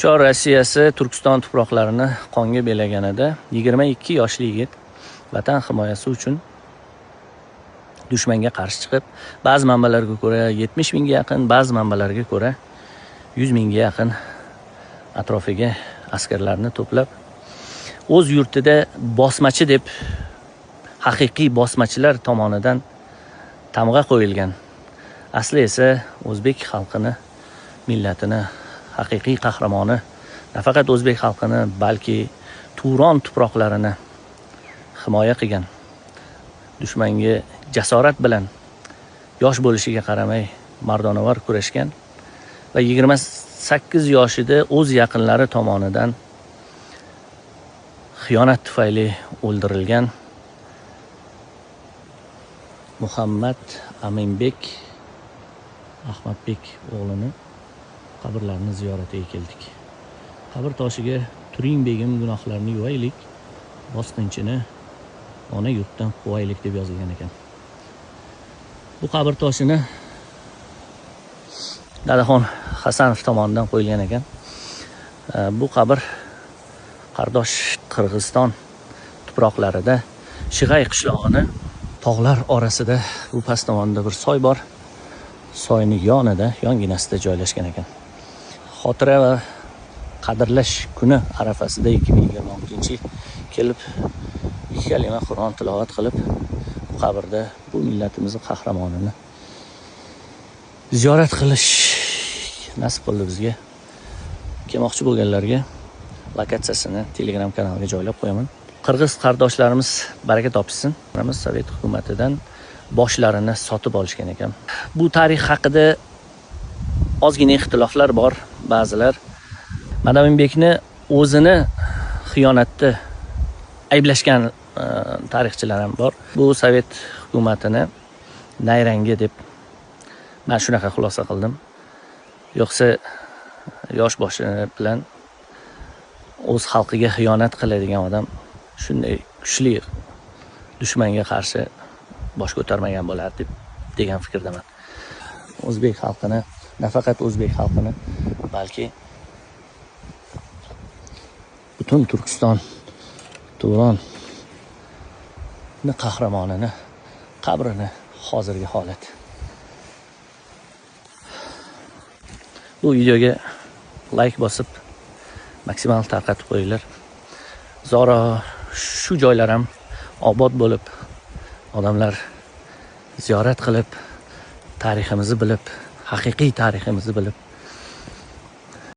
Chor Rossiyasi Turkiston tuproqlarini qonga belaganida 22 yoshli yigit vatan himoyasi uchun dushmanga qarshi chiqib, ba'zi manbalarga ko'ra 70 mingga yaqin, ba'zi manbalarga ko'ra 100 mingga yaqin atrofiga askarlarni to'plab, o'z yurtida bosmachi deb haqiqiy bosmachilar tomonidan tamg'a qo'yilgan, asli esa o'zbek xalqini, millatini haqiqiy qahramoni, nafaqat o'zbek xalqini, balki Turon tuproqlarini himoya qilgan, dushmanga jasorat bilan yosh bo'lishiga qaramay mardonavar kurashgan va 28 yoshida o'z yaqinlari tomonidan xiyonat tufayli o'ldirilgan Muhammad Aminbek Ahmadbek o'g'lini qabrlarini ziyoratiga keldik. Qabr toshiga turing begim gunohlarini yuvaylik, bosqinchini ona yurtdan quvaylik deb yozilgan ekan. Bu qabr toshini Dadaxon Hasanov tomonidan qo'yilgan ekan. Bu qabr qardosh Qirg'iziston tuproqlarida Shig'ay qishlog'ini tog'lar orasida bu past tomonda bir soy bor. Soyning yonginasida joylashgan ekan. Xotira va qadrlash kuni arafasida 2026-yil kelib ikki kalima Qur'on tilovat qilib, bu qabrda bu millatimiz qahramonini ziyorat qilish nasib qildi bizga. Kelmoqchi bo'lganlarga lokatsiyasini Telegram kanaliga joylab qo'yaman. Qirg'iz qardoshlarimiz baraka topsin. Sovet hukumatidan boshlarini sotib olishgan ekan. Bu tarix haqida ozgina ixtiloflar bor. Ba'zilar Madaminbekni o'zini xiyonatda ayblashgan tarixchilar ham bor. Bu Sovet hukumatini nayrangi deb men shunaqa xulosa qildim. Yo'qsa yosh boshi bilan o'z xalqiga xiyonat qiladigan odam shunday kuchli dushmanga qarshi bosh ko'tarmagan bo'lardi degan fikrdaman. O'zbek xalqini, nafaqat o'zbek xalqini, balki butun Turkiston, Turon qahramonini qabrini hozirgi holat. Bu videoga like bosib, maksimal tarqatib qo'yinglar. Zora shu joylar ham obod bo'lib, odamlar ziyorat qilib, tariximizni bilib, haqiqiy tariximizni bilib